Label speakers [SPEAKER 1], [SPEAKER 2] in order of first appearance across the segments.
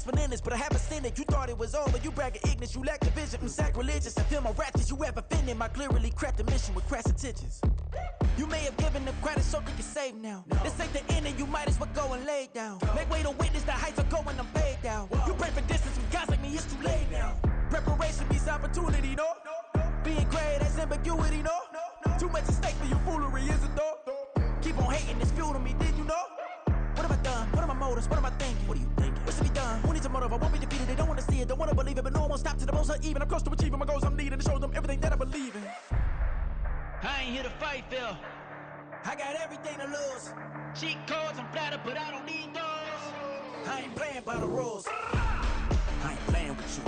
[SPEAKER 1] for endless, but I haven't seen it. You thought it was over, you bragging ignorance, you lack the vision from sacrilegious. I feel my ratchets, you have offended my clearly crafted mission with crass intentions. You may have given them credit so they can save now. This ain't the end and you might as well go and lay down. Make way to witness the heights are going, I'm paid down. You pray for distance with guys like me, it's too late now. Preparation means opportunity, no? Being great, that's ambiguity, no? Too much at stake for your foolery, is it though? Keep on hating, it's fuel to me, did you know? What have I done? What are my motives? What am I thinking? What are you thinking? What's to be done? Who needs a motive? I won't be defeated. They don't want to see it, don't want to believe it, but no one won't stop to the most even. I'm close to achieving my goals. I'm needing to show them everything that I believe in.
[SPEAKER 2] I ain't here to fight, Phil.
[SPEAKER 1] I got everything to lose.
[SPEAKER 2] Cheat codes, I'm flattered, but I don't need those.
[SPEAKER 1] I ain't playing by the rules. I ain't playing with you.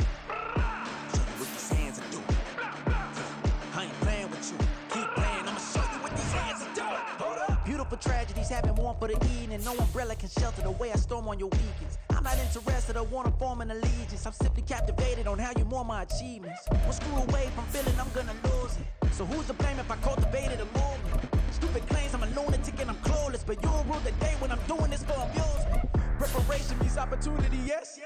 [SPEAKER 1] Show you what these hands are doing. I ain't playing with you. Keep playing, I'ma show you what these hands are doing. Hold up. Beautiful tragedies happen one for the evening, and no umbrella can shelter the way I storm on your weekends. I'm not interested, I wanna form an allegiance. I'm simply captivated on how you mourn my achievements. One screw away from feeling I'm gonna lose it. So who's to blame if I cultivated a movement? Stupid claims I'm a lunatic and I'm clueless, but you'll rule the day when I'm doing this for amusement. Preparation means opportunity, yes.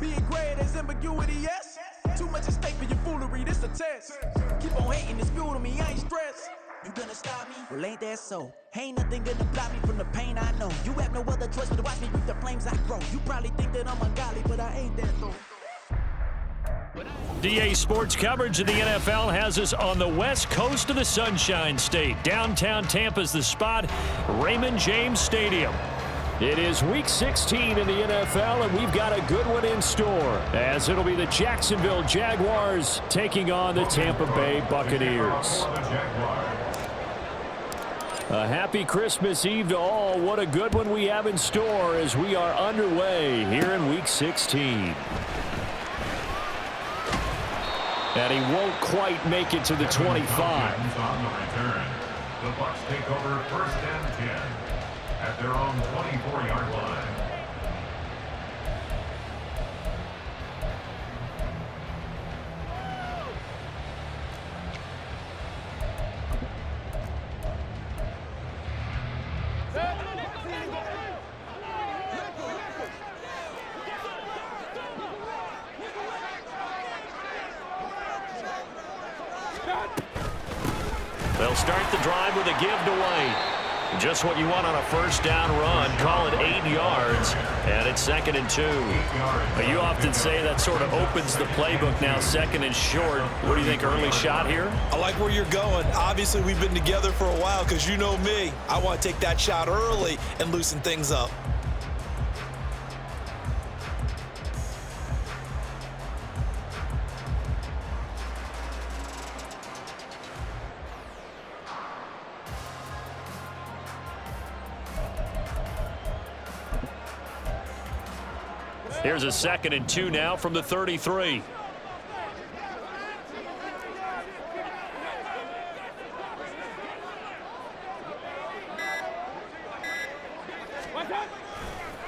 [SPEAKER 1] Being great as ambiguity, yes. Too much at stake for your foolery, this a test. Keep on hating, it's fuel to me, I ain't stressed. You gonna stop me? Well, ain't that so? Ain't nothing gonna block me from the pain I know. You have no other choice but to watch me reap the flames I grow. You probably think that I'm ungodly, but I ain't that though.
[SPEAKER 3] DA Sports coverage of the NFL has us on the west coast of the Sunshine State. Downtown Tampa's the spot, Raymond James Stadium. It is Week 16 in the NFL, and we've got a good one in store, as it'll be the Jacksonville Jaguars taking on the Tampa Bay Buccaneers. A happy Christmas Eve to all. What a good one we have in store as we are underway here in Week 16. And he won't quite make it to the 25.
[SPEAKER 4] On the return, the Bucs take over 1st and 10 at their own 24-yard line.
[SPEAKER 3] They'll start the drive with a give to White. Just what you want on a first down run. Call it 8 yards, and it's 2nd and 2. You often say that sort of opens the playbook now, 2nd and short. What do you think, early shot here?
[SPEAKER 5] I like where you're going. Obviously, we've been together for a while because you know me. I want to take that shot early and loosen things up.
[SPEAKER 3] Here's a 2nd and 2 now from the 33.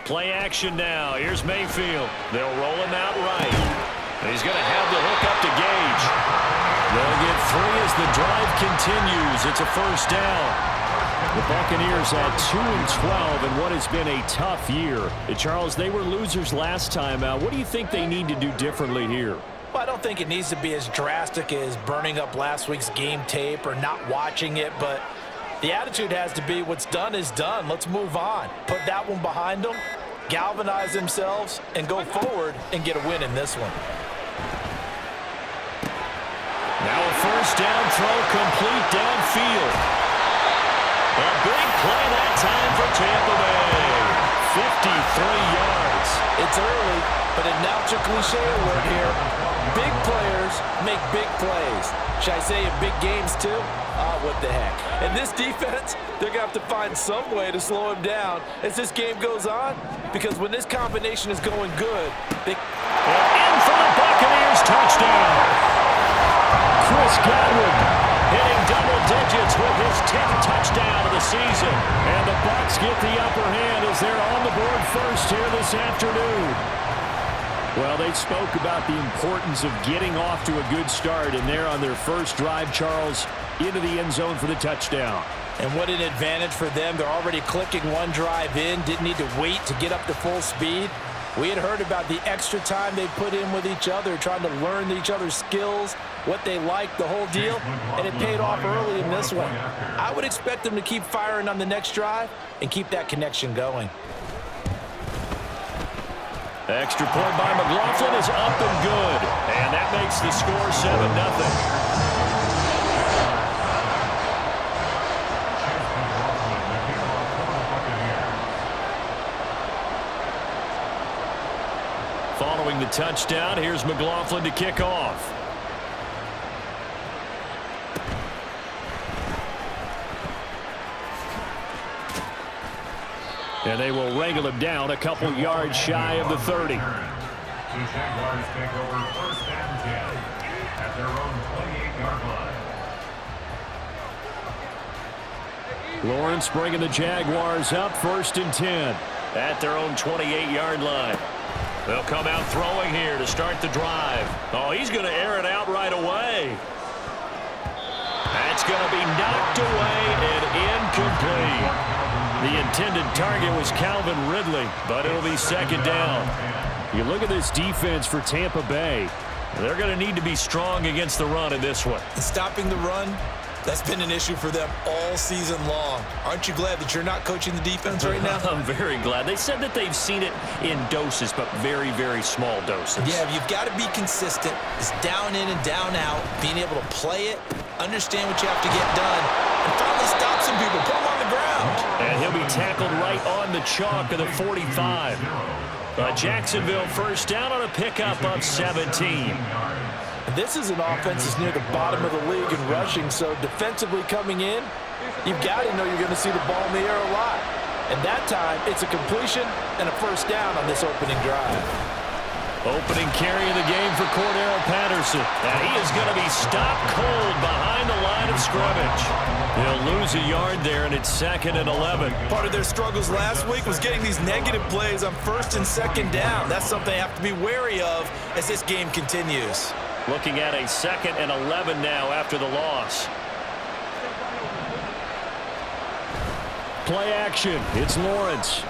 [SPEAKER 3] Play action now. Here's Mayfield. They'll roll him out right. And he's going to have the hook up to Gage. They'll get 3 as the drive continues. It's a first down. The Buccaneers at 2-12 in what has been a tough year. Charles, they were losers last time out. What do you think they need to do differently here?
[SPEAKER 5] Well, I don't think it needs to be as drastic as burning up last week's game tape or not watching it, but the attitude has to be what's done is done. Let's move on. Put that one behind them, galvanize themselves, and go forward and get a win in this one.
[SPEAKER 3] Now a first down throw complete downfield. A big play that time for Tampa Bay. 53 yards.
[SPEAKER 5] It's early, but a natural cliche word here. Big players make big plays. Should I say in big games too? What the heck. And this defense, they're going to have to find some way to slow him down as this game goes on, because when this combination is going good, they...
[SPEAKER 3] In for the Buccaneers, touchdown. Chris Godwin hitting double digits with his 10th touchdown of the season. And the Bucs get the upper hand as they're on the board first here this afternoon. Well, they spoke about the importance of getting off to a good start, and they're on their first drive, Charles, into the end zone for the touchdown.
[SPEAKER 5] And what an advantage for them. They're already clicking one drive in, didn't need to wait to get up to full speed. We had heard about the extra time they put in with each other, trying to learn each other's skills, what they like, the whole deal, and it paid off early in this one. I would expect them to keep firing on the next drive and keep that connection going.
[SPEAKER 3] Extra point by McLaughlin is up and good, and that makes the score 7-0. Following the touchdown, here's McLaughlin to kick off. And they will wrangle him down a couple yards shy of the 30.
[SPEAKER 4] The Jaguars take over first and 10 at their own 28-yard line.
[SPEAKER 3] Lawrence bringing the Jaguars up first and 10 at their own 28-yard line. They'll come out throwing here to start the drive. Oh, he's going to air it out right away. That's going to be knocked away and incomplete. The intended target was Calvin Ridley, but it'll be second down. You look at this defense for Tampa Bay. They're going to need to be strong against the run in this one.
[SPEAKER 5] Stopping the run, that's been an issue for them all season long. Aren't you glad that you're not coaching the defense right now?
[SPEAKER 3] I'm very glad. They said that they've seen it in doses, but very, very small doses.
[SPEAKER 5] Yeah, you've got to be consistent. It's down in and down out, being able to play it, understand what you have to get done, and finally stop some people, put them on the ground.
[SPEAKER 3] And he'll be tackled right on the chalk of the 45. Jacksonville first down on a pickup of 17.
[SPEAKER 5] This is an offense that's near the bottom of the league in rushing, so defensively coming in, you've got to know you're going to see the ball in the air a lot. And that time, it's a completion and a first down on this opening drive.
[SPEAKER 3] Opening carry of the game for Cordero Patterson. And he is going to be stopped cold behind the line of scrimmage. He'll lose a yard there, and it's 2nd and 11.
[SPEAKER 5] Part of their struggles last week was getting these negative plays on first and second down. That's something they have to be wary of as this game continues.
[SPEAKER 3] Looking at a 2nd and 11 now after the loss. Play action. It's Lawrence.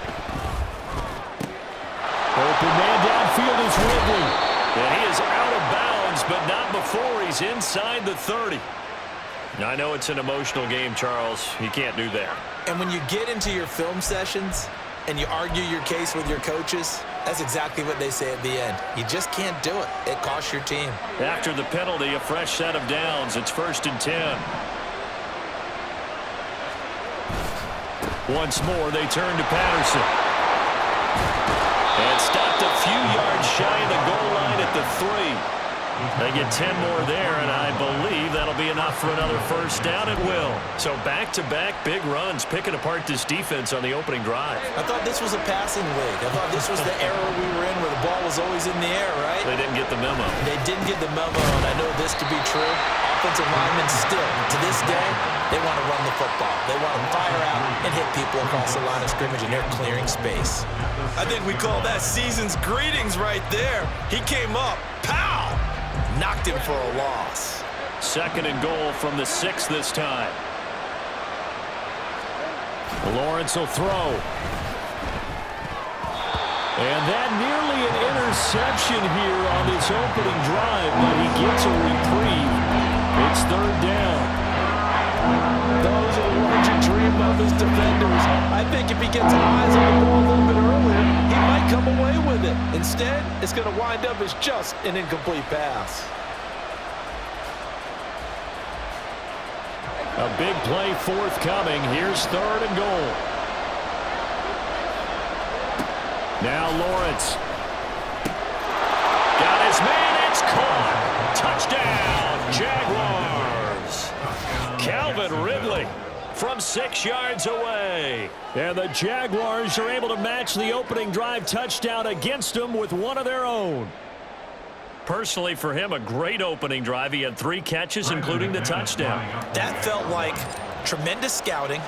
[SPEAKER 3] Open man downfield is Ridley. And he is out of bounds, but not before he's inside the 30. I know it's an emotional game, Charles. You can't do that.
[SPEAKER 5] And when you get into your film sessions and you argue your case with your coaches, that's exactly what they say at the end. You just can't do it. It costs your team.
[SPEAKER 3] After the penalty, a fresh set of downs. It's 1st and 10. Once more, they turn to Patterson. And stopped a few yards shy of the goal line at the 3. They get 10 more there, and I believe that'll be enough for another first down. It will. So back-to-back big runs, picking apart this defense on the opening drive.
[SPEAKER 5] I thought this was a passing league. I thought this was the era we were in where the ball was always in the air, right?
[SPEAKER 3] They didn't get the memo.
[SPEAKER 5] They didn't get the memo, and I know this to be true. Offensive linemen still, to this day, they want to run the football. They want to fire out and hit people across the line of scrimmage, and they're clearing space. I think we call that season's greetings right there. He came up, pow! Knocked him for a loss.
[SPEAKER 3] 2nd and goal from the 6 this time. Lawrence will throw. And that nearly an interception here on this opening drive, but he gets a reprieve. It's 3rd down.
[SPEAKER 5] Those are the ones you dream of as defenders. I think if he gets eyes on the ball a little bit earlier, he might come away with it. Instead, it's going to wind up as just an incomplete pass.
[SPEAKER 3] A big play forthcoming. Here's 3rd and goal. Now Lawrence. Got his man. It's caught. Touchdown, Jaguars. Calvin Ridley from 6 yards away. And the Jaguars are able to match the opening drive touchdown against them with one of their own. Personally, for him, a great opening drive. He had 3 catches, including the touchdown.
[SPEAKER 5] That felt like tremendous scouting,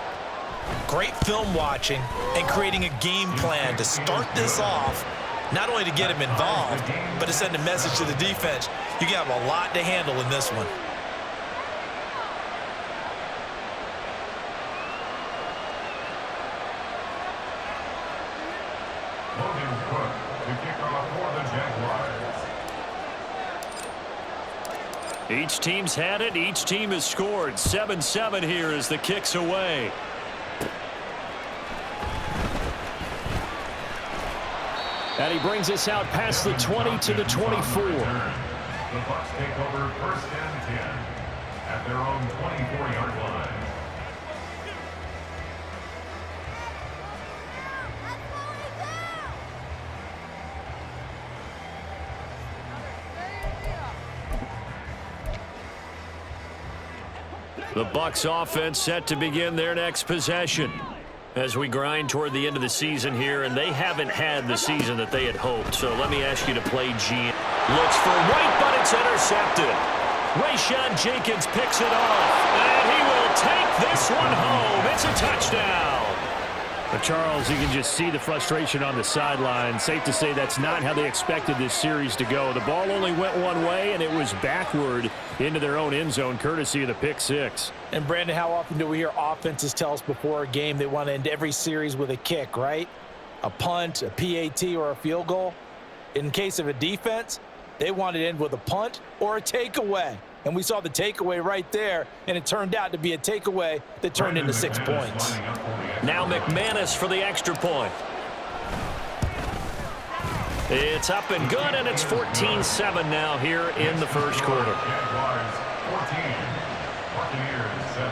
[SPEAKER 5] great film watching, and creating a game plan to start this off, not only to get him involved, but to send a message to the defense. You got a lot to handle in this one.
[SPEAKER 4] Logan Cook to kick
[SPEAKER 3] Each team's had it. Each team has scored. 7-7 here as the kick's away. And he brings us out past the 20 to the 24.
[SPEAKER 4] The Bucs take over first and 10 at their own 24-yard line.
[SPEAKER 3] The Bucs offense set to begin their next possession as we grind toward the end of the season here, and they haven't had the season that they had hoped. So let me ask you to play G. Looks for White, but it's intercepted. Rayshon Jenkins picks it off, and he will take this one home. It's a touchdown.
[SPEAKER 6] But Charles, you can just see the frustration on the sideline. Safe to say that's not how they expected this series to go. The ball only went one way, and it was backward into their own end zone, courtesy of the pick six.
[SPEAKER 5] And, Brandon, how often do we hear offenses tell us before a game they want to end every series with a kick, right? A punt, a PAT, or a field goal. In case of a defense, they want to end with a punt or a takeaway. And we saw the takeaway right there, and it turned out to be a takeaway that turned into 6 points.
[SPEAKER 3] Now McManus for the extra point. It's up and good, and it's 14-7 now here in the first quarter.
[SPEAKER 4] Jaguars 14, Buccaneers 7.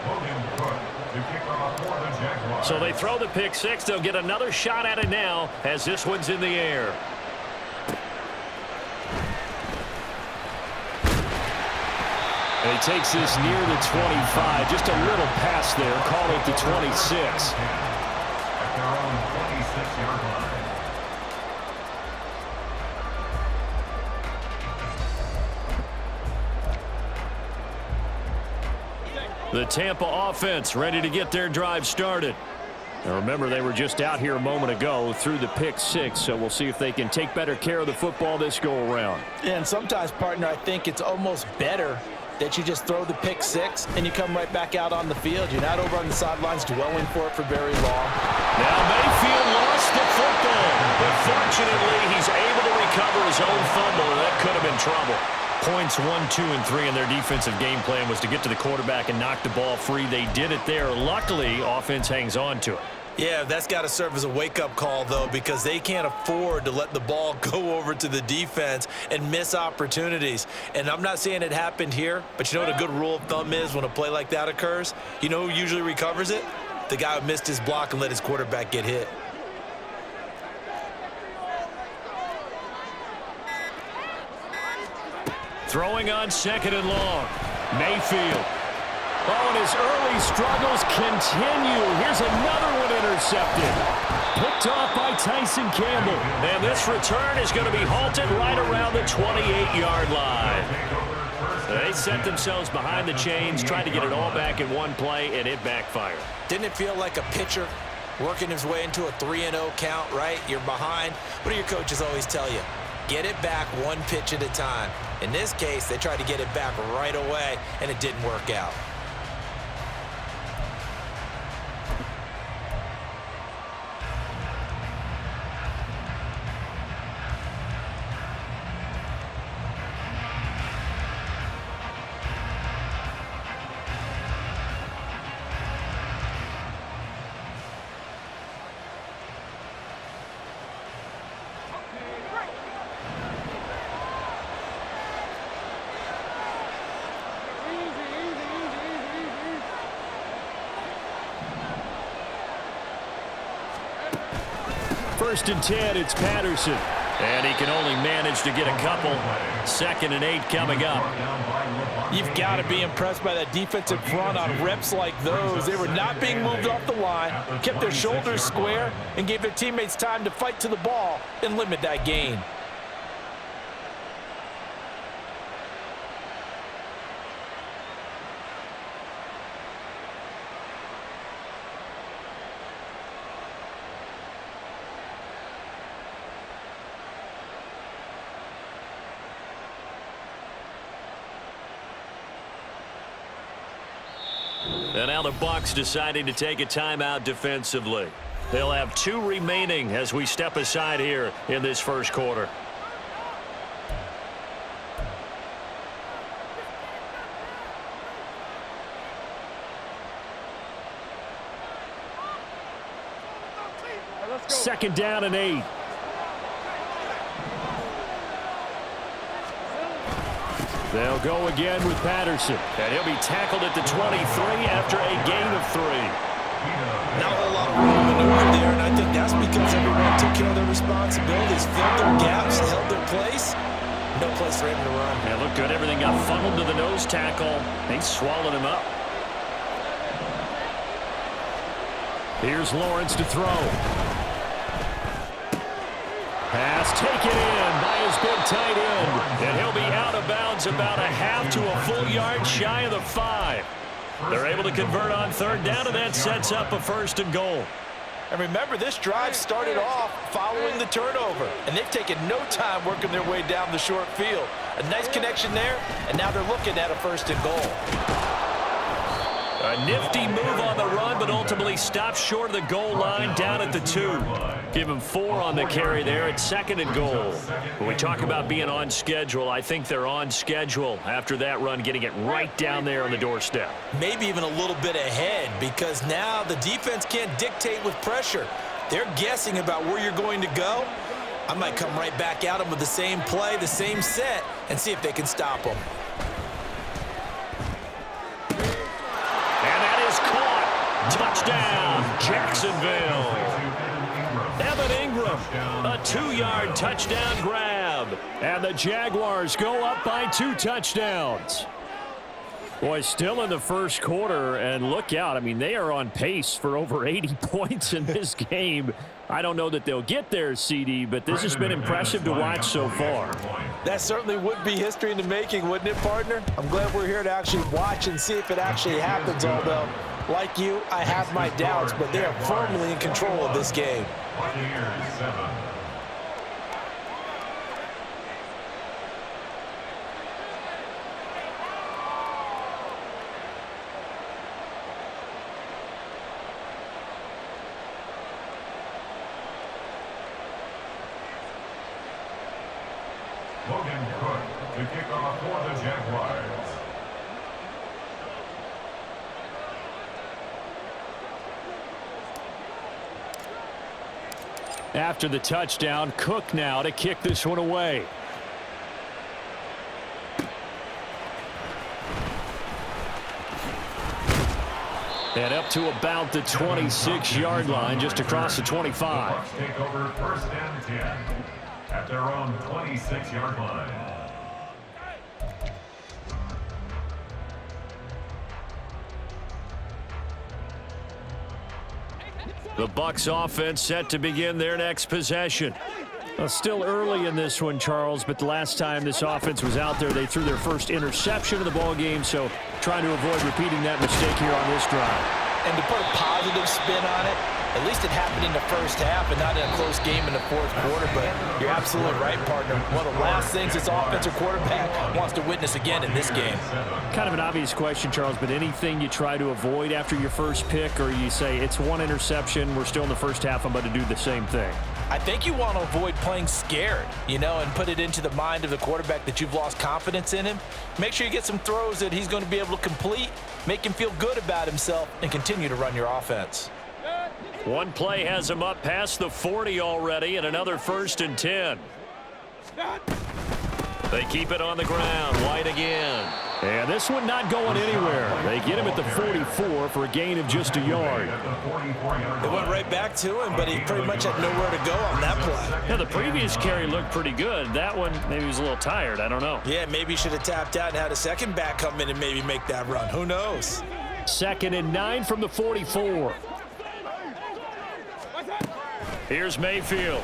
[SPEAKER 4] William Cook to kick off for the Jaguars.
[SPEAKER 3] So they throw the pick six. They'll get another shot at it now as this one's in the air.
[SPEAKER 6] And he takes this near the 25. Just a little pass there. Call it the 26.
[SPEAKER 4] At their own 26-yard line.
[SPEAKER 3] The Tampa offense ready to get their drive started.
[SPEAKER 6] Now remember, they were just out here a moment ago through the pick six, so we'll see if they can take better care of the football this go around.
[SPEAKER 5] And sometimes, partner, I think it's almost better that you just throw the pick six and you come right back out on the field. You're not over on the sidelines dwelling for it for very long.
[SPEAKER 3] Now Mayfield lost the football, but fortunately he's able to recover his own fumble, and that could have been trouble. Points 1, 2, and 3 in their defensive game plan was to get to the quarterback and knock the ball free. They did it there. Luckily, offense hangs on to it.
[SPEAKER 5] Yeah, that's got to serve as a wake-up call, though, because they can't afford to let the ball go over to the defense and miss opportunities. And I'm not saying it happened here, but you know what a good rule of thumb is when a play like that occurs? You know who usually recovers it? The guy who missed his block and let his quarterback get hit.
[SPEAKER 3] Throwing on second and long. Mayfield. Oh, and his early struggles continue. Here's another one intercepted. Picked off by Tyson Campbell. And this return is going to be halted right around the 28-yard line. They set themselves behind the chains, tried to get it all back in one play, and it backfired.
[SPEAKER 5] Didn't it feel like a pitcher working his way into a 3-0 count, right? You're behind. What do your coaches always tell you? Get it back one pitch at a time. In this case, they tried to get it back right away, and it didn't work out.
[SPEAKER 6] First and 10, it's Patterson.
[SPEAKER 3] And he can only manage to get a couple. 2nd and 8 coming up.
[SPEAKER 5] You've got to be impressed by that defensive front on reps like those. They were not being moved off the line, kept their shoulders square, and gave their teammates time to fight to the ball and limit that gain.
[SPEAKER 3] And now the Bucs deciding to take a timeout defensively. They'll have 2 remaining as we step aside here in this first quarter.
[SPEAKER 6] 2nd down and 8. They'll go again with Patterson. And he'll be tackled at the 23 after a gain of 3.
[SPEAKER 5] Not a whole lot of room to maneuver there, and I think that's because everyone took care of their responsibilities, filled their gaps, held their place. No place for him to run.
[SPEAKER 6] Yeah, looked good. Everything got funneled to the nose tackle. They swallowed him up. Here's Lawrence to throw. Pass taken in by his big tight end. And he'll be out of bounds about a half to a full yard shy of the 5. They're able to convert on 3rd down, and that sets up a 1st and goal.
[SPEAKER 5] And remember, this drive started off following the turnover, and they've taken no time working their way down the short field. A nice connection there, and now they're looking at a 1st and goal.
[SPEAKER 6] A nifty move on the run, but ultimately stopped short of the goal line down at the 2. Give him 4 on the carry there at 2nd and goal. When we talk about being on schedule, I think they're on schedule after that run, getting it right down there on the doorstep.
[SPEAKER 5] Maybe even a little bit ahead, because now the defense can't dictate with pressure. They're guessing about where you're going to go. I might come right back at them with the same play, the same set, and see if they can stop them.
[SPEAKER 6] Touchdown, Jacksonville. Evan Ingram, a 2-yard touchdown grab. And the Jaguars go up by 2 touchdowns. Boy, still in the first quarter, and look out. I mean, they are on pace for over 80 points in this game. I don't know that they'll get there, CD, but this has been impressive to watch so far.
[SPEAKER 5] That certainly would be history in the making, wouldn't it, partner? I'm glad we're here to actually watch and see if it actually happens, although, like you, I have my doubts, but they are firmly in control of this game.
[SPEAKER 4] Logan Cook to kick off for the Jaguars.
[SPEAKER 6] After the touchdown, Cook now to kick this one away. And up to about the 26-yard line, just across the 25.
[SPEAKER 4] Bucks take over 1st and 10 at their own 26-yard line.
[SPEAKER 6] The Bucs offense set to begin their next possession. Well, still early in this one, Charles, but the last time this offense was out there, they threw their first interception of the ball game, so trying to avoid repeating that mistake here on this drive.
[SPEAKER 5] And to put a positive spin on it, at least it happened in the first half and not in a close game in the fourth quarter, but you're absolutely right, partner. One of the last things this offensive quarterback wants to witness again in this game.
[SPEAKER 6] Kind of an obvious question, Charles, but anything you try to avoid after your first pick, or you say it's one interception, we're still in the first half, I'm about to do the same thing?
[SPEAKER 5] I think you want to avoid playing scared, and put it into the mind of the quarterback that you've lost confidence in him. Make sure you get some throws that he's going to be able to complete, make him feel good about himself, and continue to run your offense.
[SPEAKER 6] One play has him up past the 40 already, and another 1st and 10. They keep it on the ground. White again. And this one not going anywhere. They get him at the 44 for a gain of just a yard.
[SPEAKER 5] They went right back to him, but he pretty much had nowhere to go on that play.
[SPEAKER 6] Yeah, the previous carry looked pretty good. That one, maybe he was a little tired. I don't know.
[SPEAKER 5] Yeah, maybe he should have tapped out and had a second back come in and maybe make that run. Who knows?
[SPEAKER 6] 2nd and 9 from the 44. Here's Mayfield.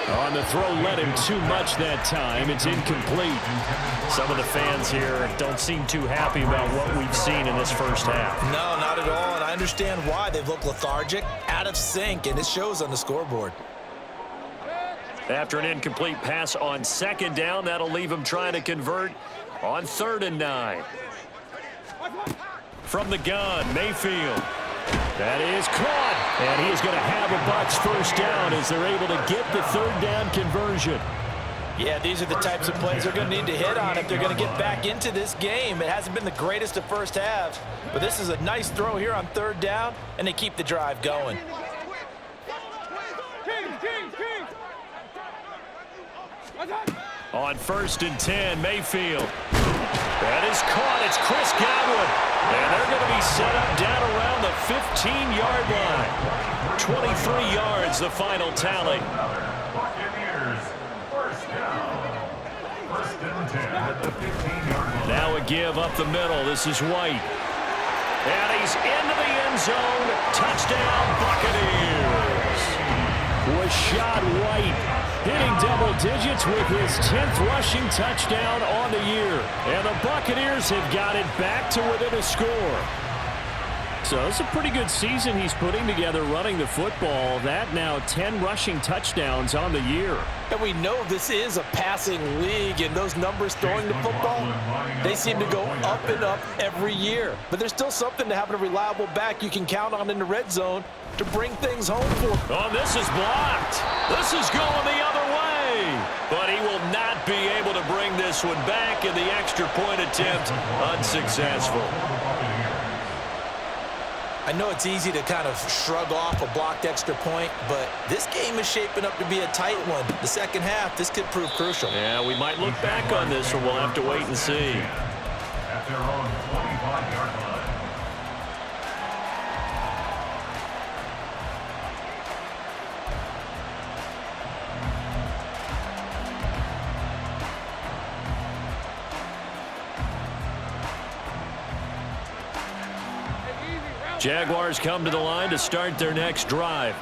[SPEAKER 6] On the throw, led him too much that time. It's incomplete. Some of the fans here don't seem too happy about what we've seen in this first half.
[SPEAKER 5] No, not at all, and I understand why. They've looked lethargic, out of sync, and it shows on the scoreboard.
[SPEAKER 6] After an incomplete pass on 2nd down, that'll leave him trying to convert on 3rd and 9. From the gun, Mayfield. That is caught, and he is going to have a Bucs first down as they're able to get the 3rd down conversion.
[SPEAKER 5] Yeah, these are the types of plays they're going to need to hit on if they're going to get back into this game. It hasn't been the greatest of first halves, but this is a nice throw here on 3rd down, and they keep the drive going.
[SPEAKER 3] On 1st and 10, Mayfield. That is caught. It's Chris Godwin. And they're going to be set up down around the 15-yard line. 23 yards, the final tally.
[SPEAKER 4] Buccaneers, first down. 1st and 10 at the 15-yard line.
[SPEAKER 3] Now a give up the middle. This is White. And he's into the end zone. Touchdown, Buccaneers. Rashad White hitting double digits with his 10th rushing touchdown on the year. And the Buccaneers have got it back to within a score. So it's a pretty good season he's putting together running the football. That now 10 rushing touchdowns on the year.
[SPEAKER 5] And we know this is a passing league, and those numbers throwing the football, they seem to go up and up every year. But there's still something to having a reliable back you can count on in the red zone to bring things home for.
[SPEAKER 3] Oh, this is blocked. This is going the other way. But he will not be able to bring this one back, and the extra point attempt unsuccessful.
[SPEAKER 5] I know it's easy to kind of shrug off a blocked extra point, but this game is shaping up to be a tight one. The second half, this could prove crucial.
[SPEAKER 3] Yeah, we might look back on this one. We'll have to wait and see.
[SPEAKER 4] At their own 25-yard line.
[SPEAKER 3] Jaguars come to the line to start their next drive.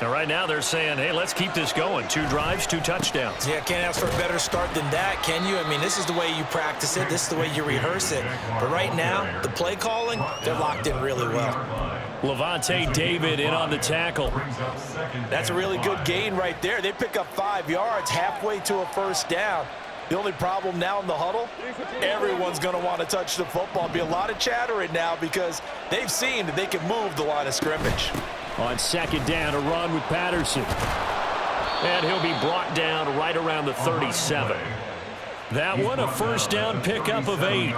[SPEAKER 3] And right now they're saying, hey, let's keep this going. 2 drives, 2 touchdowns.
[SPEAKER 5] Yeah, can't ask for a better start than that, can you? I mean, this is the way you practice it. This is the way you rehearse it. But right now, the play calling, they're locked in really well.
[SPEAKER 3] Levante David in on the tackle.
[SPEAKER 5] That's a really good gain right there. They pick up 5 yards halfway to a first down. The only problem now in the huddle, everyone's going to want to touch the football. Be a lot of chattering now because they've seen that they can move the line of scrimmage.
[SPEAKER 3] On 2nd down, a run with Patterson. And he'll be brought down right around the 37. That one, a first down pickup of 8.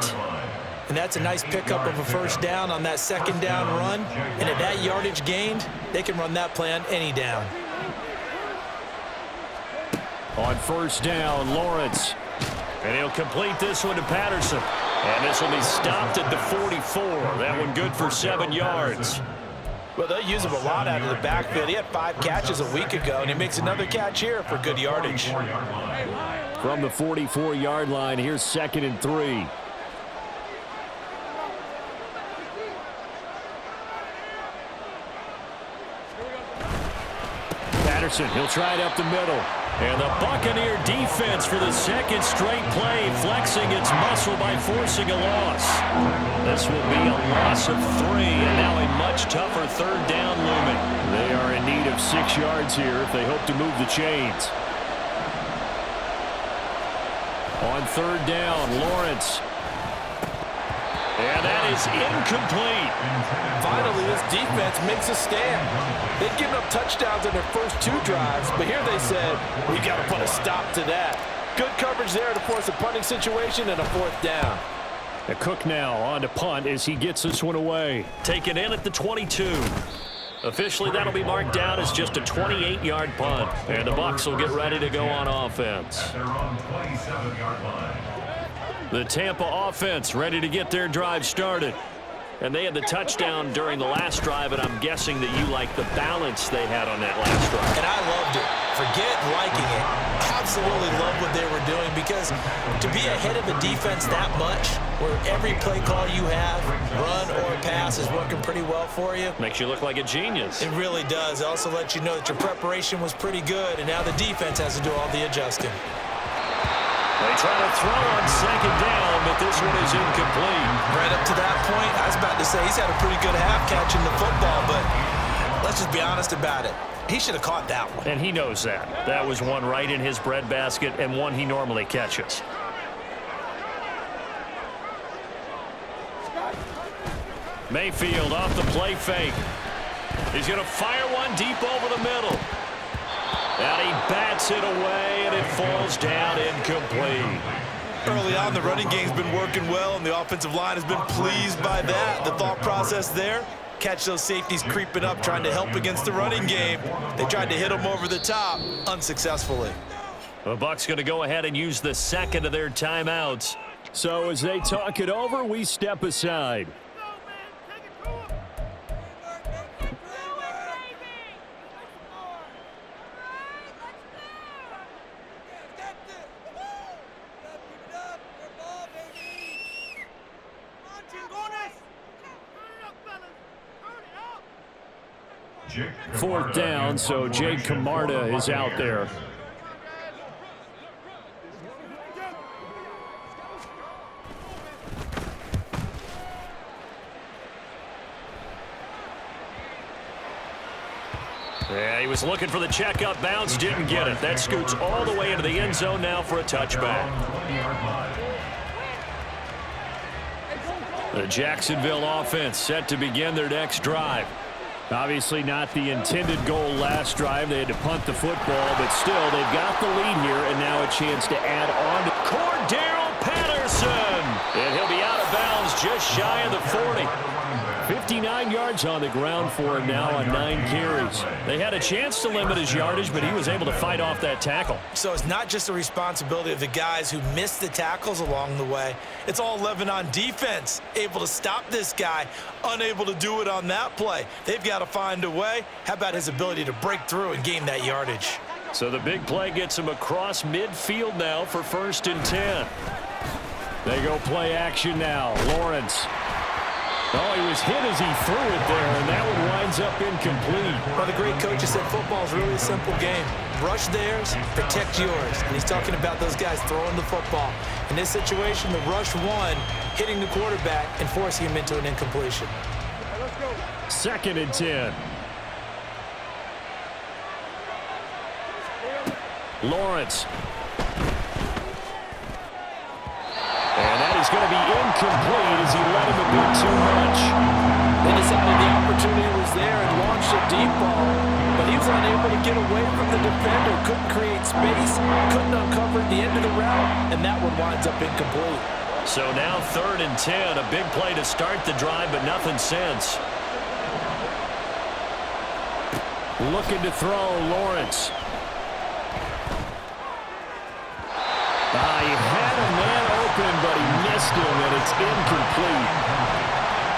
[SPEAKER 5] And that's a nice pickup of a first down on that 2nd down run. And at that yardage gained, they can run that play on any down.
[SPEAKER 3] On 1st down, Lawrence. And he'll complete this one to Patterson. And this will be stopped at the 44. That one good for 7 yards.
[SPEAKER 5] Well, they'll use him a lot out of the backfield. He had 5 catches a week ago, and he makes another catch here for good yardage.
[SPEAKER 3] From the 44-yard line, here's 2nd and 3. Patterson, he'll try it up the middle. And the Buccaneer defense for the 2nd straight play, flexing its muscle by forcing a loss. This will be a loss of 3, and now a much tougher 3rd down looming. They are in need of 6 yards here if they hope to move the chains. On 3rd down, Lawrence. And that is incomplete.
[SPEAKER 5] Finally, this defense makes a stand. They've given up touchdowns in their first 2 drives, but here they said, we got to put a stop to that. Good coverage there to force a punting situation and a 4th down.
[SPEAKER 3] A Cook now on to punt as he gets this one away. Taken in at the 22. Officially, that'll be marked down as just a 28-yard punt. And the Bucs will get ready to go on offense.
[SPEAKER 4] At their own 27-yard line.
[SPEAKER 3] The Tampa offense ready to get their drive started. And they had the touchdown during the last drive, and I'm guessing that you like the balance they had on that last drive.
[SPEAKER 5] And I loved it. Forget liking it. Absolutely love what they were doing, because to be ahead of a defense that much, where every play call you have, run or pass, is working pretty well for you.
[SPEAKER 3] Makes you look like a genius.
[SPEAKER 5] It really does. It also lets you know that your preparation was pretty good, and now the defense has to do all the adjusting.
[SPEAKER 3] They try to throw on 2nd down, but this one is incomplete.
[SPEAKER 5] Right up to that point, I was about to say he's had a pretty good half catching the football, but let's just be honest about it. He should have caught that one.
[SPEAKER 3] And he knows that. That was one right in his breadbasket and one he normally catches. Mayfield off the play fake. He's going to fire one deep over the middle. And he bats it away, and it falls down incomplete.
[SPEAKER 5] Early on, the running game's been working well, and the offensive line has been pleased by that. The thought process there, catch those safeties creeping up, trying to help against the running game. They tried to hit them over the top, unsuccessfully.
[SPEAKER 3] The Bucs going to go ahead and use the second of their timeouts.
[SPEAKER 6] So as they talk it over, we step aside. Fourth down, so Jake Camarda is out there.
[SPEAKER 3] Yeah, he was looking for the checkup bounce, didn't get it. That scoots all the way into the end zone now for a touchback. The Jacksonville offense set to begin their next drive.
[SPEAKER 6] Obviously not the intended goal last drive. They had to punt the football, but still, they've got the lead here, and now a chance to add on.
[SPEAKER 3] Cordero Patterson! And he'll be out of bounds just shy of the 40.
[SPEAKER 6] 59 yards on the ground for him now on 9 carries.
[SPEAKER 3] They had a chance to limit his yardage, but he was able to fight off that tackle.
[SPEAKER 5] So it's not just the responsibility of the guys who missed the tackles along the way. It's all 11 on defense, able to stop this guy, unable to do it on that play. They've got to find a way. How about his ability to break through and gain that yardage?
[SPEAKER 3] So the big play gets him across midfield now for 1st and 10.
[SPEAKER 6] They go play action now. Lawrence. Oh, he was hit as he threw it there, and that one winds up incomplete.
[SPEAKER 5] Well, the great coach has said football is really a simple game. Rush theirs, protect yours. And he's talking about those guys throwing the football. In this situation, the rush won, hitting the quarterback and forcing him into an incompletion.
[SPEAKER 6] 2nd and 10. Lawrence. And that is going to be incomplete as he let him a bit too much.
[SPEAKER 5] They decided the opportunity was there and launched a deep ball, but he was unable to get away from the defender, couldn't create space, couldn't uncover the end of the route, and that one winds up incomplete.
[SPEAKER 3] So now 3rd and 10, a big play to start the drive, but nothing since.
[SPEAKER 6] Looking to throw, Lawrence. He had a man open, but he missed him, and it's incomplete.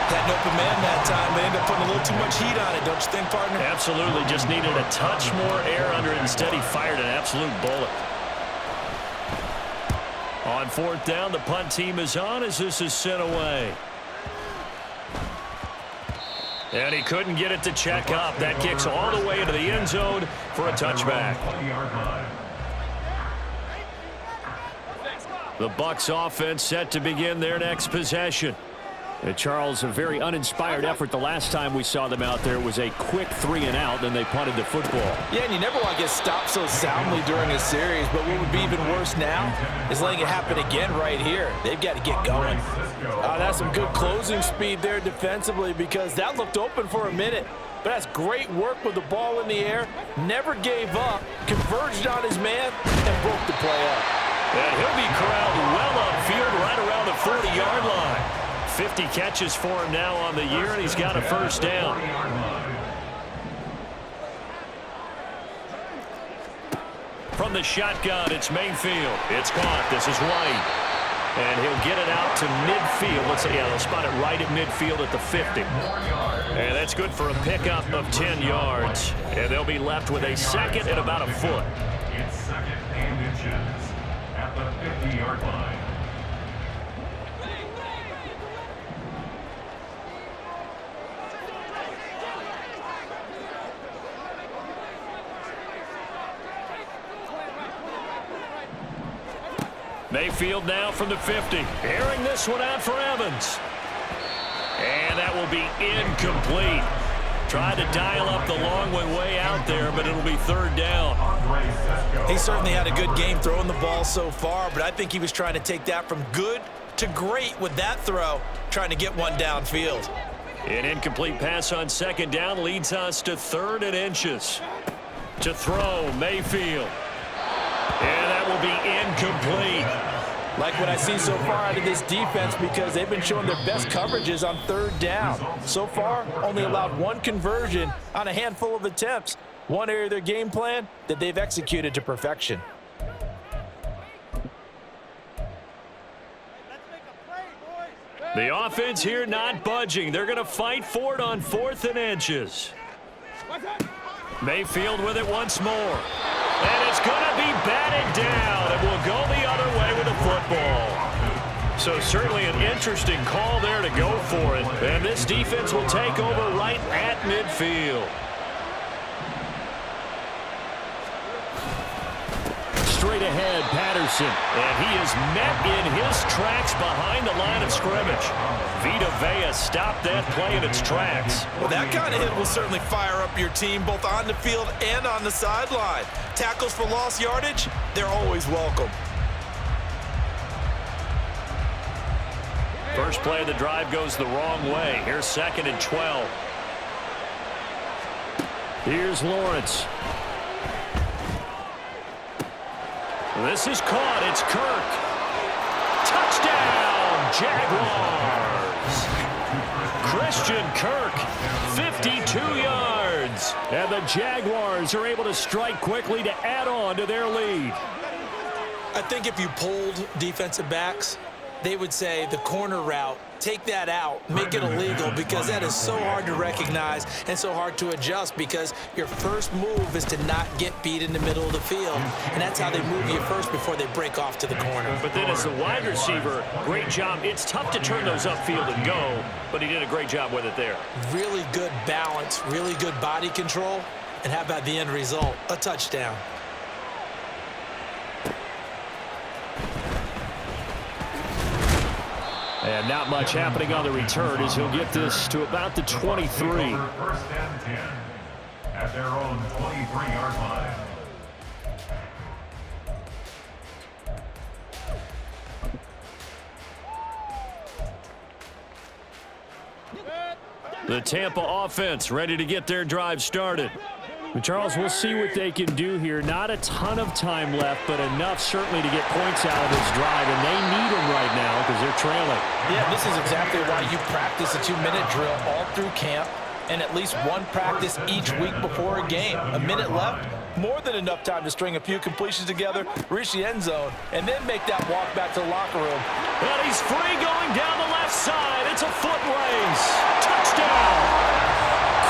[SPEAKER 5] Had an open man that time. They ended up putting a little too much heat on it, don't you think, partner?
[SPEAKER 3] Absolutely. Just needed a touch more air under it. Instead, he fired an absolute bullet. On 4th down, the punt team is on as this is sent away. And he couldn't get it to check up. That kicks all the way into the end zone for a touchback. The Bucs offense set to begin their next possession.
[SPEAKER 6] Charles, a very uninspired effort the last time we saw them out there. It was a quick 3-and-out, then they punted the football.
[SPEAKER 5] Yeah, and you never want to get stopped so soundly during a series, but what would be even worse now is letting it happen again right here. They've got to get going. That's some good closing speed there defensively because that looked open for a minute. But that's great work with the ball in the air, never gave up, converged on his man, and broke the play up.
[SPEAKER 3] And he'll be corralled well upfield right around the 40-yard line. 50 catches for him now on the year, and he's got a 1st down. From the shotgun, it's Mayfield. It's caught. This is White. And he'll get it out to midfield. Let's say, they'll spot it right at midfield at the 50. And that's good for a pickup of 10 yards. And they'll be left with a 2nd and about a foot.
[SPEAKER 4] It's 2nd and inches at the 50-yard line.
[SPEAKER 3] Mayfield now from the 50. Airing this one out for Evans. And that will be incomplete. Tried to dial up the long one way out there, but it'll be 3rd down.
[SPEAKER 5] He certainly had a good game throwing the ball so far, but I think he was trying to take that from good to great with that throw, trying to get one downfield.
[SPEAKER 3] An incomplete pass on 2nd down leads us to 3rd and inches. To throw, Mayfield. And that will be incomplete.
[SPEAKER 5] Like what I see so far out of this defense because they've been showing their best coverages on 3rd down. So far, only allowed 1 conversion on a handful of attempps. One area of their game plan that they've executed to perfection.
[SPEAKER 3] The offense here not budging. They're going to fight for it on 4th and inches. Mayfield with it once more. And it's going to be batted down. It will go the other way with the football. So certainly an interesting call there to go for it. And this defense will take over right at midfield. Straight ahead, Patterson. And he is met in his tracks behind the line of scrimmage. Vita Vea stopped that play in its tracks.
[SPEAKER 5] Well, that kind of hit will certainly fire up your team both on the field and on the sideline. Tackles for lost yardage, they're always welcome.
[SPEAKER 3] First play of the drive goes the wrong way. Here's 2nd and 12. Here's Lawrence. This is caught. It's Kirk. Touchdown, Jaguars. Christian Kirk, 52 yards. And the Jaguars are able to strike quickly to add on to their lead.
[SPEAKER 5] I think if you polled defensive backs, they would say the corner route, take that out, make it illegal, because that is so hard to recognize and so hard to adjust, because your first move is to not get beat in the middle of the field, and that's how they move you first before they break off to the corner.
[SPEAKER 3] But then as the wide receiver, great job. It's tough to turn those upfield and go, but he did a great job with it there.
[SPEAKER 5] Really good balance, really good body control, and how about the end result? A touchdown.
[SPEAKER 6] And not much happening on the return as he'll get this to about the 23.
[SPEAKER 4] 1st and 10 at their own 23-yard line.
[SPEAKER 3] The Tampa offense ready to get their drive started.
[SPEAKER 6] Charles, we'll see what they can do here. Not a ton of time left, but enough certainly to get points out of this drive, and they need them right now because they're trailing.
[SPEAKER 5] Yeah, this is exactly why you practice a 2-minute drill all through camp and at least one practice each week before a game. A minute left, more than enough time to string a few completions together, reach the end zone, and then make that walk back to the locker room.
[SPEAKER 3] And he's free going down the left side. It's a foot race. Touchdown.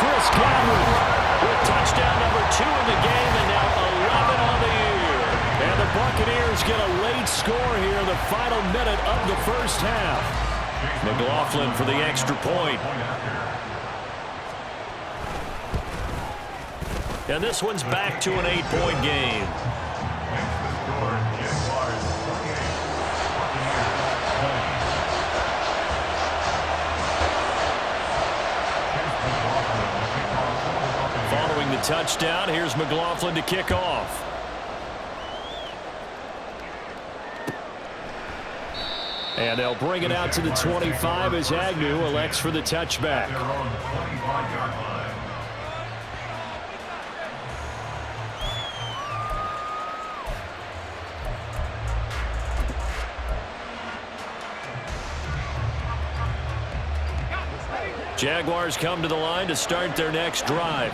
[SPEAKER 3] Chris Godwin with touchdown number 2 in the game, and now 11 on the year. And the Buccaneers get a late score here in the final minute of the first half. McLaughlin for the extra point. And this one's back to an 8-point game. Following the touchdown, here's McLaughlin to kick off. And they'll bring it out to the 25 as Agnew elects for the touchback. Jaguars come to the line to start their next drive.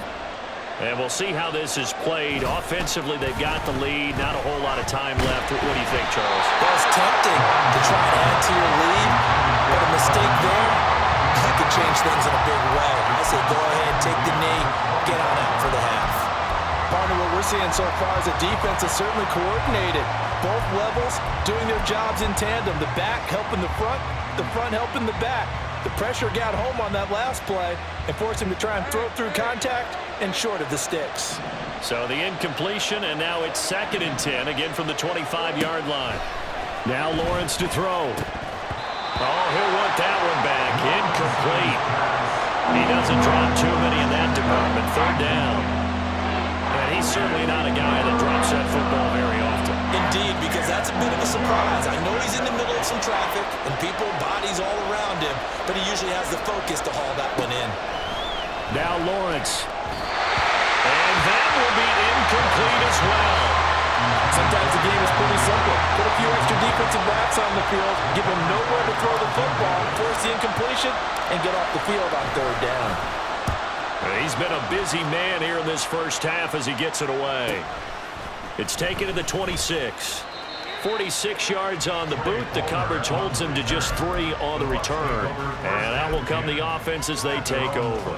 [SPEAKER 3] And we'll see how this is played. Offensively, they've got the lead. Not a whole lot of time left. What do you think, Charles?
[SPEAKER 5] Well, it's tempting to try and add to your lead, but a mistake there, that could change things in a big way. I say go ahead, take the knee, get on out for the half. Partner, what we're seeing so far is the defense is certainly coordinated. Both levels doing their jobs in tandem. The back helping the front helping the back. The pressure got home on that last play and forced him to try and throw through contact and short of the sticks.
[SPEAKER 3] So the incompletion, and now it's 2nd and 10, again from the 25-yard line. Now Lawrence to throw. Oh, he'll want that one back. Incomplete. He doesn't drop too many in that department. 3rd down. And he's certainly not a guy that drops that football very often.
[SPEAKER 5] Indeed, because that's a bit of a surprise. I know he's in the middle of some traffic and people, bodies all around him, but he usually has the focus to haul that one in.
[SPEAKER 6] Now Lawrence.
[SPEAKER 3] And that will be incomplete as well.
[SPEAKER 5] Sometimes the game is pretty simple. Put a few extra defensive backs on the field, give them nowhere to throw the football, force the incompletion, and get off the field on 3rd down.
[SPEAKER 3] He's been a busy man here in this first half as he gets it away. It's taken to the 26. 46 yards on the boot. The coverage holds him to just 3 on the return. And that will come the offense as they take over.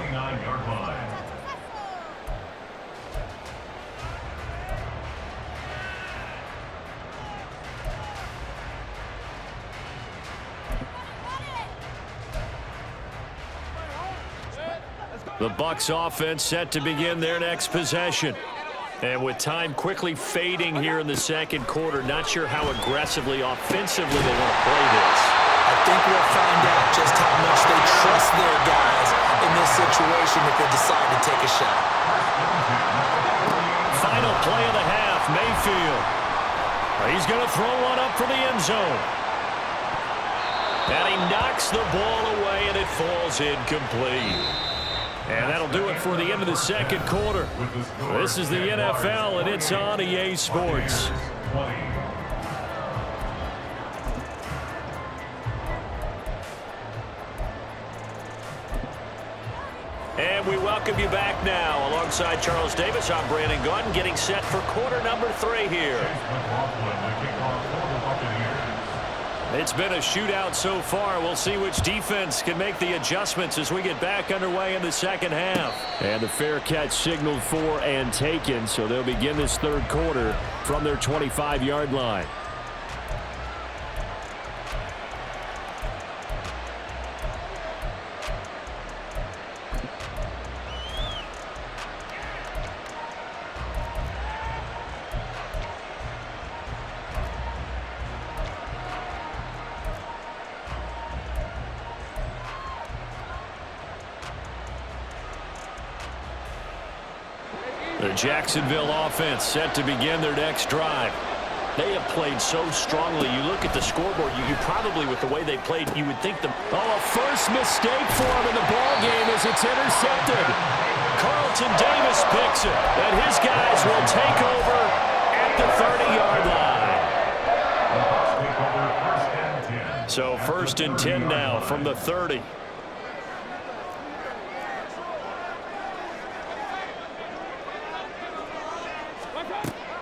[SPEAKER 3] The Bucs offense set to begin their next possession. And with time quickly fading here in the second quarter, not sure how aggressively, offensively they want to play this.
[SPEAKER 5] I think we'll find out just how much they trust their guys in this situation if they decide to take a shot.
[SPEAKER 3] Final play of the half, Mayfield. He's going to throw one up for the end zone. And he knocks the ball away, and it falls incomplete. And that'll do it for the end of the second quarter. This is the NFL, and it's on EA Sports. And we welcome you back now. Alongside Charles Davis, I'm Brandon Gaudin, getting set for quarter number 3 here. It's been a shootout so far. We'll see which defense can make the adjustments as we get back underway in the second half.
[SPEAKER 6] And the fair catch signaled for and taken, so they'll begin this third quarter from their 25-yard line.
[SPEAKER 3] The Jacksonville offense set to begin their next drive. They have played so strongly. You look at the scoreboard, you probably, with the way they played, you would think
[SPEAKER 6] a first mistake for him in the ball game as it's intercepted.
[SPEAKER 3] Carlton Davis picks it, and his guys will take over at the 30-yard line. So 1st and 10 now from the 30.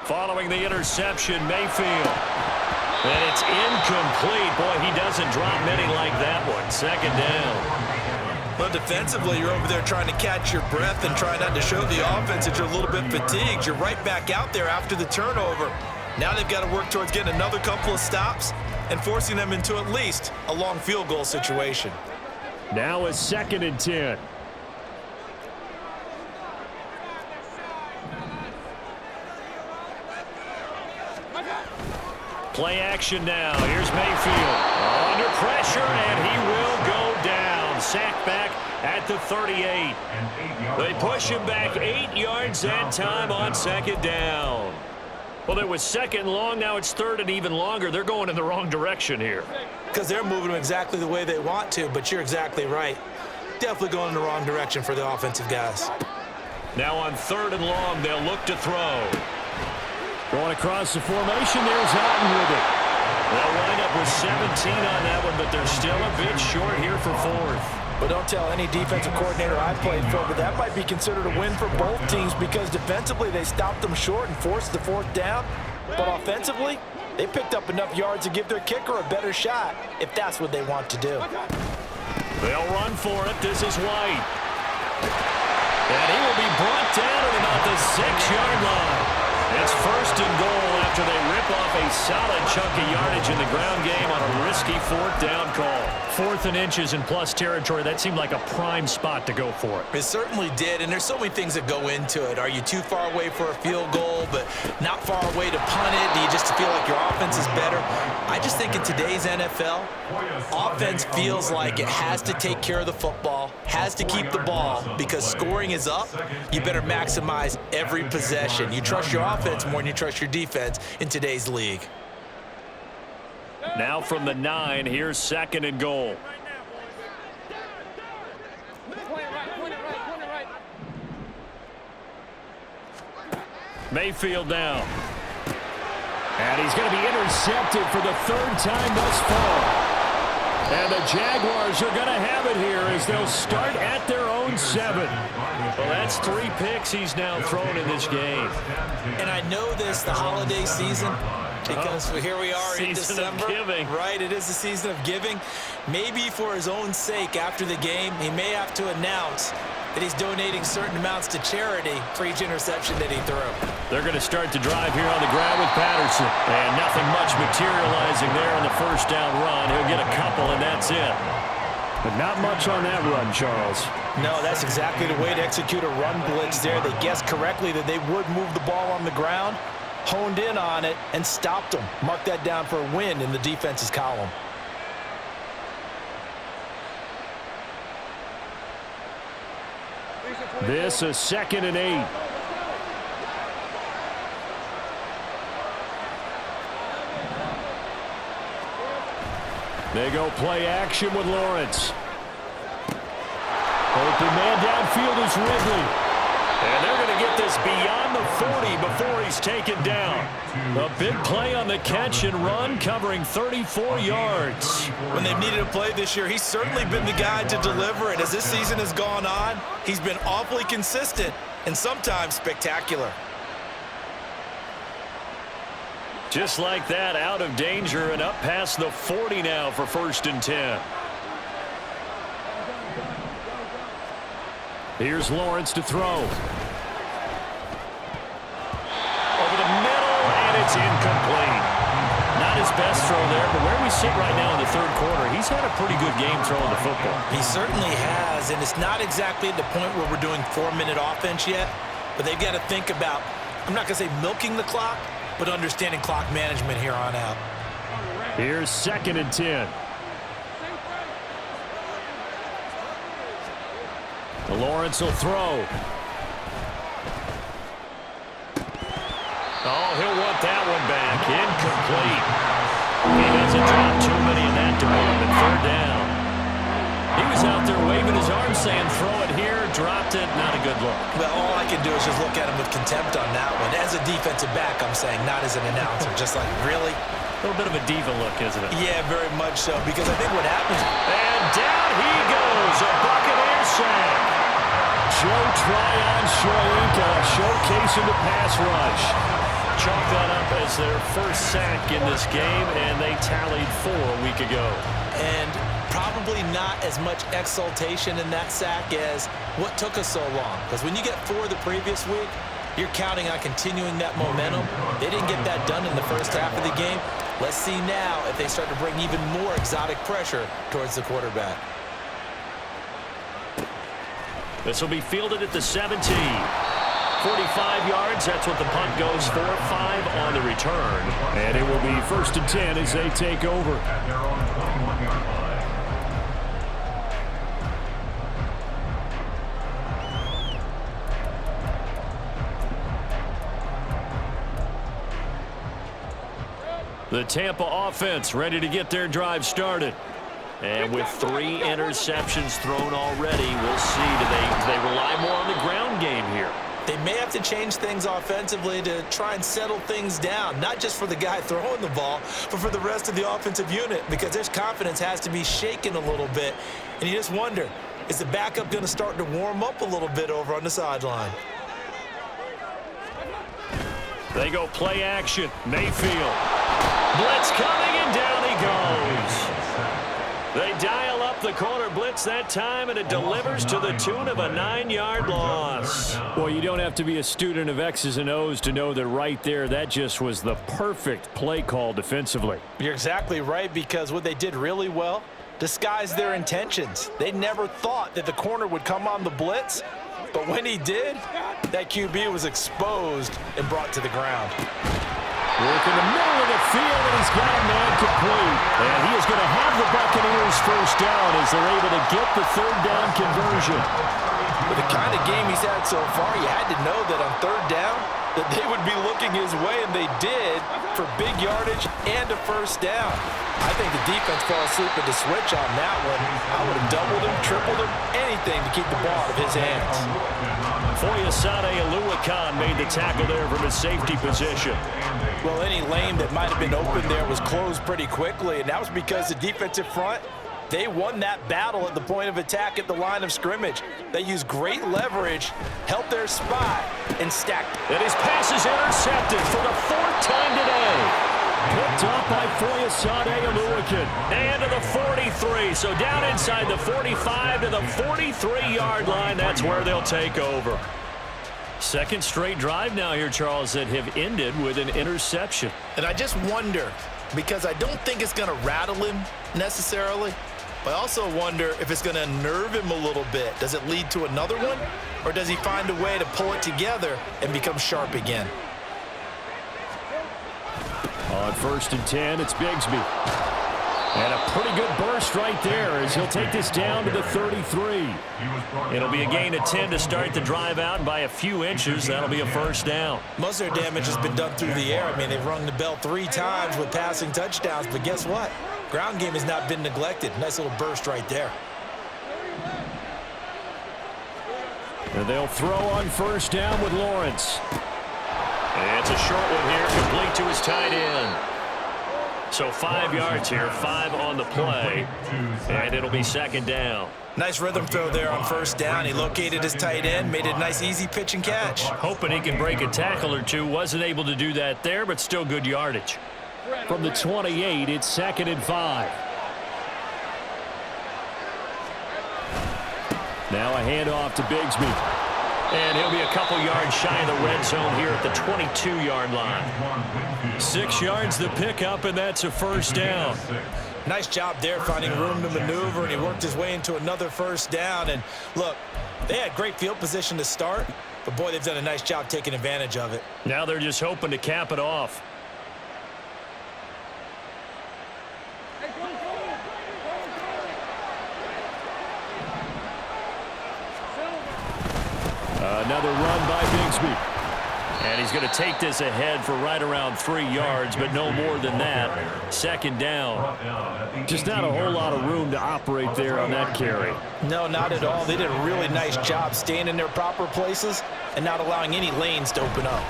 [SPEAKER 3] Following the interception, Mayfield. And it's incomplete. Boy, he doesn't drop many like that one. 2nd down.
[SPEAKER 5] Well, defensively, you're over there trying to catch your breath and try not to show the offense that you're a little bit fatigued. You're right back out there after the turnover. Now they've got to work towards getting another couple of stops and forcing them into at least a long field goal situation.
[SPEAKER 6] Now a 2nd and 10.
[SPEAKER 3] Play action now. Here's Mayfield. Under pressure, and he will go down. Sacked back at the 38. They push him back 8 yards that time on 2nd down. Well, it was 2nd long. Now it's 3rd and even longer. They're going in the wrong direction here.
[SPEAKER 5] Because they're moving them exactly the way they want to, but you're exactly right. Definitely going in the wrong direction for the offensive guys.
[SPEAKER 3] Now on 3rd and long, they'll look to throw.
[SPEAKER 6] Going across the formation, there's Otten with it.
[SPEAKER 3] They'll wind up with 17 on that one, but they're still a bit short here for 4th.
[SPEAKER 5] But don't tell any defensive coordinator I played for, but that might be considered a win for both teams because defensively they stopped them short and forced the 4th down. But offensively, they picked up enough yards to give their kicker a better shot if that's what they want to do.
[SPEAKER 3] They'll run for it. This is White. And he will be brought down at about the 6-yard line. It's 1st and goal after they rip off a solid chunk of yardage in the ground game on a risky 4th down call. 4th and inches in plus territory. That seemed like a prime spot to go for it.
[SPEAKER 5] It certainly did, and there's so many things that go into it. Are you too far away for a field goal, but not far away to punt it? Do you just feel like your offense is better? I just think in today's NFL, offense feels like it has to take care of the football, has to keep the ball, because scoring is up. You better maximize every possession. You trust your offense more than you trust your defense in today's league.
[SPEAKER 3] Now from the 9, here's 2nd and goal. Mayfield down.
[SPEAKER 6] And he's going to be intercepted for the 3rd time thus far. And the Jaguars are going to have it here as they'll start at their own 7.
[SPEAKER 3] Well, that's 3 picks he's now thrown in this game.
[SPEAKER 5] And I know this, the holiday season, Because here we are in December.
[SPEAKER 6] Season of giving.
[SPEAKER 5] Right, it is the season of giving. Maybe for his own sake after the game, he may have to announce that he's donating certain amounts to charity for each interception that he threw.
[SPEAKER 6] They're going to start to drive here on the ground with Patterson. And nothing much materializing there on the first down run. He'll get a couple, and that's it. But not much on that run, Charles.
[SPEAKER 5] No, that's exactly the way to execute a run blitz there. They guessed correctly that they would move the ball on the ground, honed in on it, and stopped them. Mark that down for a win in the defense's column.
[SPEAKER 6] This is 2nd and 8. They go play action with Lawrence. Open man downfield is Ridley. And they're going to get this beyond the 40 before he's taken down. A big play on the catch and run, covering 34 yards.
[SPEAKER 5] When they've needed a play this year, he's certainly been the guy to deliver it. As this season has gone on, he's been awfully consistent and sometimes spectacular.
[SPEAKER 6] Just like that, out of danger and up past the 40 now for 1st and 10. Here's Lawrence to throw. Over the middle, and it's incomplete. Not his best throw there, but where we sit right now in the 3rd quarter, he's had a pretty good game throwing the football.
[SPEAKER 5] He certainly has, and it's not exactly at the point where we're doing 4-minute offense yet, but they've got to think about, I'm not going to say milking the clock, but understanding clock management here on out.
[SPEAKER 6] Here's 2nd and 10. Lawrence will throw. Oh, he'll want that one back. Incomplete. He doesn't drop too many in that department. 3rd down. He was out there waving his arm saying, throw it here, dropped it, not a good look.
[SPEAKER 5] Well, all I can do is just look at him with contempt on that one. As a defensive back, I'm saying, not as an announcer. Just like, really?
[SPEAKER 6] A little bit of a diva look, isn't it?
[SPEAKER 5] Yeah, very much so, because I think what happens...
[SPEAKER 6] And down he goes, a Buccaneer sack. Joe Tryon-Shoyinka showcasing the pass rush. Chalk that up as their first sack in this game, and they tallied 4 a week ago.
[SPEAKER 5] And probably not as much exultation in that sack as what took us so long. Because when you get 4 the previous week, you're counting on continuing that momentum. They didn't get that done in the first half of the game. Let's see now if they start to bring even more exotic pressure towards the quarterback.
[SPEAKER 6] This will be fielded at the 17. 45 yards, that's what the punt goes for. 5 on the return. And it will be 1st and 10 as they take over.
[SPEAKER 4] At their own 21-yard line.
[SPEAKER 6] The Tampa offense ready to get their drive started. And with 3 interceptions thrown already, we'll see. Do they rely more on the ground game here?
[SPEAKER 5] They may have to change things offensively to try and settle things down, not just for the guy throwing the ball, but for the rest of the offensive unit, because their confidence has to be shaken a little bit. And you just wonder, is the backup going to start to warm up a little bit over on the sideline?
[SPEAKER 6] They go play action. Mayfield. Blitz coming, and down he goes. They dial up the corner blitz that time, and it delivers to the tune of a 9-yard loss. Well, you don't have to be a student of X's and O's to know that right there, that just was the perfect play call defensively.
[SPEAKER 5] You're exactly right, because what they did really well, disguised their intentions. They never thought that the corner would come on the blitz, but when he did, that QB was exposed and brought to the ground.
[SPEAKER 6] Work in the middle of the field, and he's got a man complete. And he is going to have the Buccaneers first down as they're able to get the 3rd down conversion.
[SPEAKER 5] With the kind of game he's had so far, you had to know that on 3rd down, that they would be looking his way, and they did, for big yardage and a first down. I think the defense fell asleep at the switch on that one. I would have doubled him, tripled him, anything to keep the ball out of his hands.
[SPEAKER 6] Foyesade Aluakan made the tackle there from his safety position.
[SPEAKER 5] Well, any lane that might have been open there was closed pretty quickly, and that was because the defensive front, they won that battle at the point of attack at the line of scrimmage. They used great leverage, held their spot, and stacked.
[SPEAKER 6] And his pass is intercepted for the 4th time today.
[SPEAKER 3] picked up by Foyesade Oluwakin. And to the 43. So down inside the 45 to the 43-yard line. That's where they'll take over. Second straight drive now here, Charles, that have ended with an interception.
[SPEAKER 5] And I just wonder, because I don't think it's going to rattle him necessarily, but I also wonder if it's going to unnerve him a little bit. Does it lead to another one? Or does he find a way to pull it together and become sharp again?
[SPEAKER 3] On 1st and 10, it's Bigsby. And a pretty good burst right there as he'll take this down to the 33. It'll be a gain of 10 to start the drive out, and by a few inches, that'll be a first down.
[SPEAKER 5] Most of their damage has been done through the air. I mean, they've rung the bell 3 times with passing touchdowns, but guess what? Ground game has not been neglected. Nice little burst right there.
[SPEAKER 3] And they'll throw on 1st down with Lawrence. And it's a short one here, complete to his tight end. So 5 yards here, 5 on the play, and it'll be 2nd down.
[SPEAKER 5] Nice rhythm throw there on 1st down. He located his tight end, made it a nice, easy pitch and catch.
[SPEAKER 3] Hoping he can break a tackle or two. Wasn't able to do that there, but still good yardage. From the 28, it's 2nd and 5. Now a handoff to Bigsby. And he'll be a couple yards shy of the red zone here at the 22-yard line. 6 yards the pickup, and that's a 1st down.
[SPEAKER 5] Nice job there finding room to maneuver, and he worked his way into another 1st down. And look, they had great field position to start, but boy, they've done a nice job taking advantage of it.
[SPEAKER 3] Now they're just hoping to cap it off. Another run by Bigsby. And he's going to take this ahead for right around 3 yards, but no more than that. 2nd down. Just not a whole lot of room to operate there on that carry.
[SPEAKER 5] No, not at all. They did a really nice job staying in their proper places and not allowing any lanes to open up.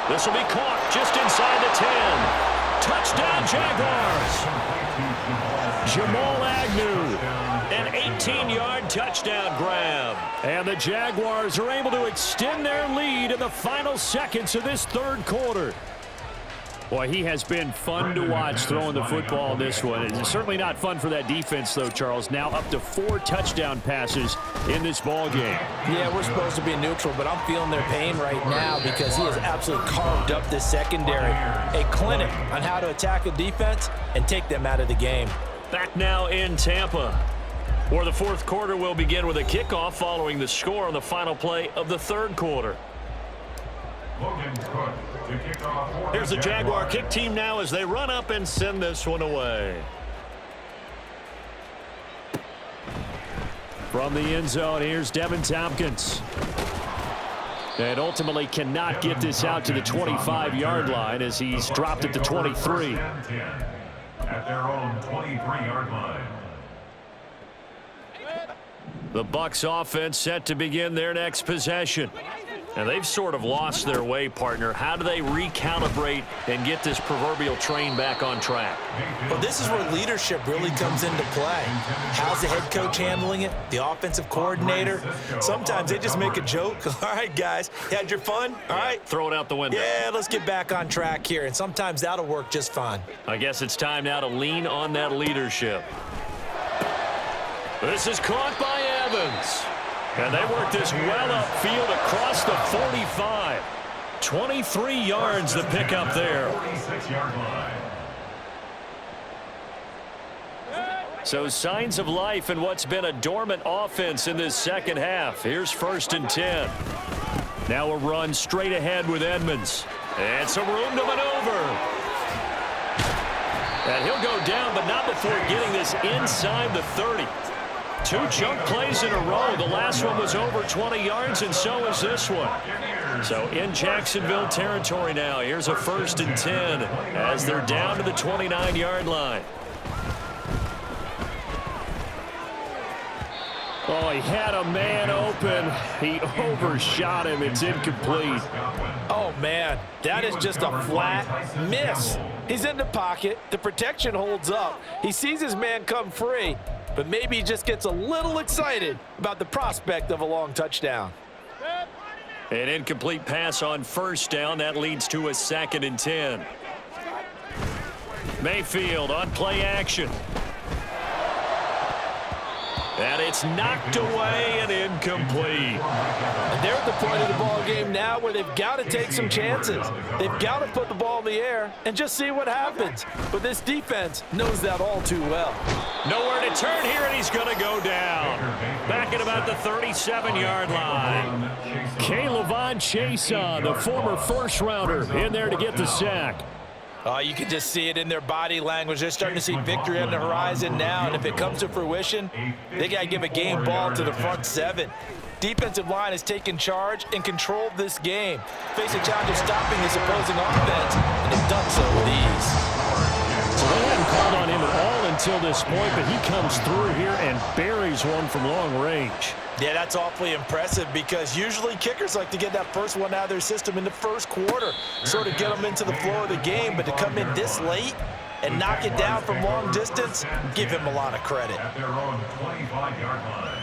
[SPEAKER 3] This will be caught just inside the 10. Touchdown, Jaguars. Jamal Agnew. An 18-yard touchdown grab. And the Jaguars are able to extend their lead in the final seconds of this 3rd quarter. Boy, he has been fun to watch throwing the football in this one. It's certainly not fun for that defense, though, Charles. Now up to 4 touchdown passes in this ball game.
[SPEAKER 5] Yeah, we're supposed to be neutral, but I'm feeling their pain right now because he has absolutely carved up this secondary. A clinic on how to attack a defense and take them out of the game.
[SPEAKER 3] Back now in Tampa, where the 4th quarter will begin with a kickoff following the score on the final play of the 3rd quarter. Here's the Jaguar kick team now as they run up and send this one away. From the end zone, here's Devin Tompkins. And ultimately cannot get this out to the 25-yard line as he's dropped at the 23.
[SPEAKER 4] At their own 23-yard line.
[SPEAKER 3] The Bucs offense set to begin their next possession. And they've sort of lost their way, partner. How do they recalibrate and get this proverbial train back on track?
[SPEAKER 5] Well, this is where leadership really comes into play. How's the head coach handling it? The offensive coordinator? Sometimes they just make a joke. All right, guys, you had your fun? All right.
[SPEAKER 3] Throw it out the window.
[SPEAKER 5] Yeah, let's get back on track here. And sometimes that'll work just fine.
[SPEAKER 3] I guess it's time now to lean on that leadership. This is caught by Evans. And they work this well upfield across the 45. 23 yards the pickup there.
[SPEAKER 4] 46-yard line.
[SPEAKER 3] So signs of life in what's been a dormant offense in this second half. Here's 1st and 10. Now a run straight ahead with Edmonds. And some room to maneuver. And he'll go down, but not before getting this inside the 30. 2 chunk plays in a row. The last one was over 20 yards, and so is this one. So in Jacksonville territory now. Here's a 1st and 10 as they're down to the 29-yard line. Oh, he had a man open. He overshot him. It's incomplete.
[SPEAKER 5] Oh, man, that is just a flat miss. He's in the pocket. The protection holds up. He sees his man come free, but maybe he just gets a little excited about the prospect of a long touchdown.
[SPEAKER 3] An incomplete pass on first down. That leads to a 2nd and 10. Mayfield on play action. And it's knocked away and incomplete.
[SPEAKER 5] And they're at the point of the ball game now where they've got to take some chances. They've got to put the ball in the air and just see what happens. But this defense knows that all too well.
[SPEAKER 3] Nowhere to turn here, and he's going to go down. Back at about the 37-yard line.
[SPEAKER 6] K'Lavon Chaisson, the former first-rounder, in there to get the sack.
[SPEAKER 5] You can just see it in their body language. They're starting to see victory on the horizon now, and if it comes to fruition, they got to give a game ball to the front 7. Defensive line has taken charge and controlled this game. Face a challenge of stopping this opposing offense, and they've done so with ease.
[SPEAKER 6] So they hadn't called on him at all until this point, but he comes through here and buries one from long range.
[SPEAKER 5] Yeah, that's awfully impressive because usually kickers like to get that first one out of their system in the first quarter, sort of get them into the flow of the game, but to come in this late and knock it down from long distance, give him a lot of credit.
[SPEAKER 4] At their own 25-yard line.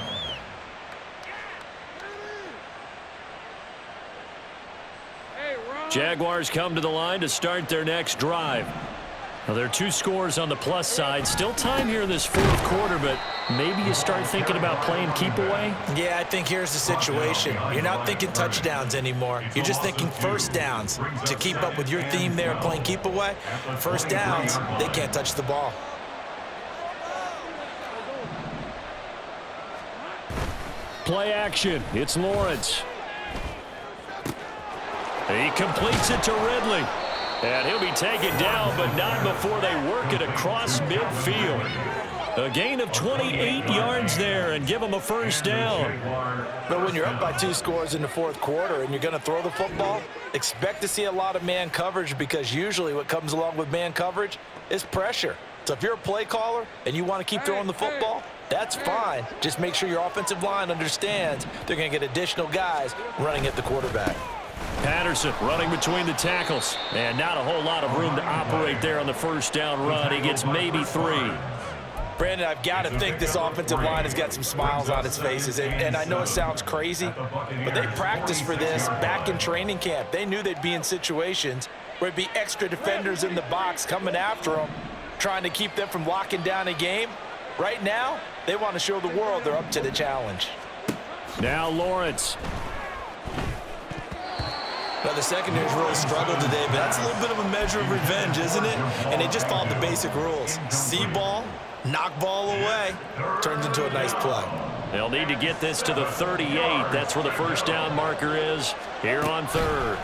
[SPEAKER 3] Jaguars come to the line to start their next drive. Well, there are 2 scores on the plus side. Still time here in this 4th quarter, but maybe you start thinking about playing keep away?
[SPEAKER 5] Yeah, I think here's the situation. You're not thinking touchdowns anymore. You're just thinking first downs. To keep up with your theme there playing keep away, first downs, they can't touch the ball.
[SPEAKER 6] Play action. It's Lawrence.
[SPEAKER 3] He completes it to Ridley. And he'll be taken down, but not before they work it across midfield. A gain of 28 yards there and give him a first down.
[SPEAKER 5] But when you're up by 2 scores in the 4th quarter and you're going to throw the football, expect to see a lot of man coverage because usually what comes along with man coverage is pressure. So if you're a play caller and you want to keep throwing the football, that's fine. Just make sure your offensive line understands they're going to get additional guys running at the quarterback.
[SPEAKER 3] Patterson running between the tackles. And not a whole lot of room to operate there on the first down run. He gets maybe 3.
[SPEAKER 5] Brandon, I've got to think this offensive line has got some smiles on its faces. And I know it sounds crazy, but they practiced for this back in training camp. They knew they'd be in situations where it'd be extra defenders in the box coming after them, trying to keep them from locking down a game. Right now, they want to show the world they're up to the challenge.
[SPEAKER 6] Now Lawrence.
[SPEAKER 5] Well, the secondary's really struggled today, but that's a little bit of a measure of revenge, isn't it? And they just followed the basic rules. See ball, knock ball away, turns into a nice play.
[SPEAKER 3] They'll need to get this to the 38. That's where the first down marker is here on 3rd.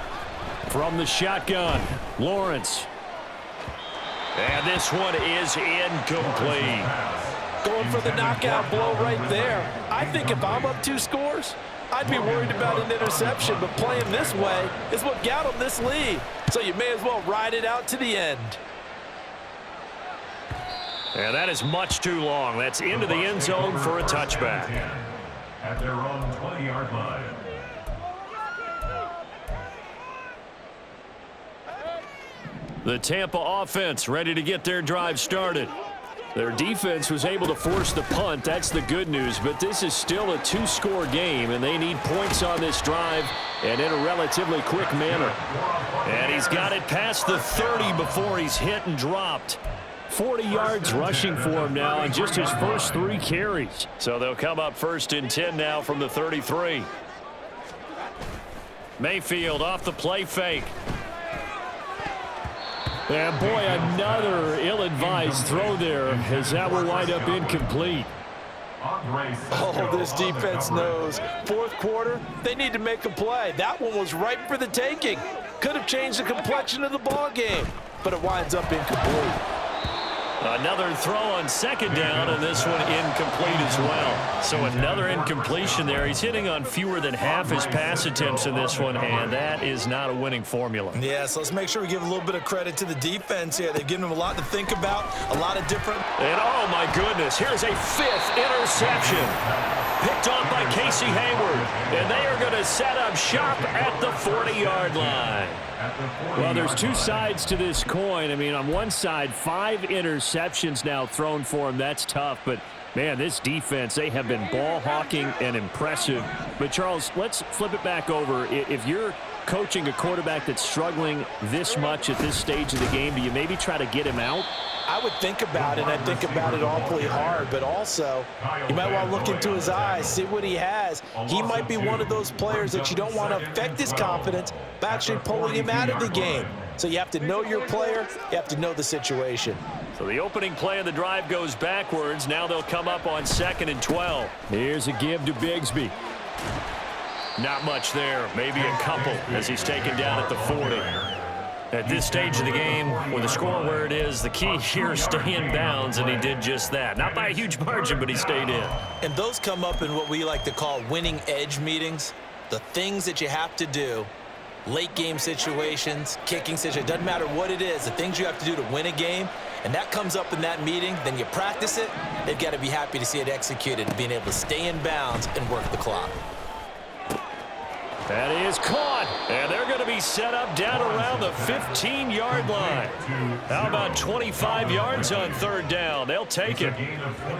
[SPEAKER 6] From the shotgun, Lawrence.
[SPEAKER 3] And this one is incomplete.
[SPEAKER 5] Going for the knockout blow right there. I think if I'm up 2 scores, I'd be worried about an interception, but playing this way is what got them this lead. So you may as well ride it out to the end.
[SPEAKER 3] And that is much too long. That's into the end zone for a touchback.
[SPEAKER 4] At their own 20-yard line.
[SPEAKER 3] The Tampa offense ready to get their drive started.
[SPEAKER 6] Their defense was able to force the punt. That's the good news. But this is still a 2-score game, and they need points on this drive and in a relatively quick manner.
[SPEAKER 3] And he's got it past the 30 before he's hit and dropped.
[SPEAKER 6] 40 yards rushing for him now on just his first 3 carries.
[SPEAKER 3] So they'll come up 1st and 10 now from the 33. Mayfield off the play fake.
[SPEAKER 6] And boy, another ill-advised throw there as that will wind up incomplete.
[SPEAKER 5] Oh, this defense knows. 4th quarter, they need to make a play. That one was ripe for the taking. Could have changed the complexion of the ball game, but it winds up incomplete.
[SPEAKER 3] Another throw on 2nd down, and this one incomplete as well. So another incompletion there. He's hitting on fewer than half his pass attempts in this one, and that is not a winning formula.
[SPEAKER 5] Yeah, so let's make sure we give a little bit of credit to the defense here. They've given them a lot to think about, a lot of different...
[SPEAKER 3] And oh my goodness, here's a 5th interception. Picked off by Casey Hayward, and they are going to set up shop at the 40-yard line.
[SPEAKER 6] Well, there's 2 sides to this coin. I mean, on one side, 5 interceptions now thrown for him. That's tough. But Man, this defense, they have been ball hawking and impressive. But, Charles, let's flip it back over. If you're coaching a quarterback that's struggling this much at this stage of the game, do you maybe try to get him out?
[SPEAKER 5] I would think about it, and I think about it awfully hard, but also you might want to look into his eyes, see what he has. He might be one of those players that you don't want to affect his confidence by actually pulling him out of the game. So you have to know your player, you have to know the situation.
[SPEAKER 6] So the opening play of the drive goes backwards. Now they'll come up on 2nd and 12. Here's a give to Bigsby. Not much there, maybe a couple as he's taken down at the 40. At this stage of the game, with the score where it is, the key here is stay in bounds, and he did just that. Not by a huge margin, but he stayed in.
[SPEAKER 5] And those come up in what we like to call winning edge meetings. The things that you have to do, late game situations, kicking situations, doesn't matter what it is, the things you have to do to win a game, and that comes up in that meeting, then you practice it, they've got to be happy to see it executed, being able to stay in bounds and work the clock.
[SPEAKER 6] That is caught, and they're going to be set up down around the 15-yard line. How about 25 yards on 3rd down? They'll take it.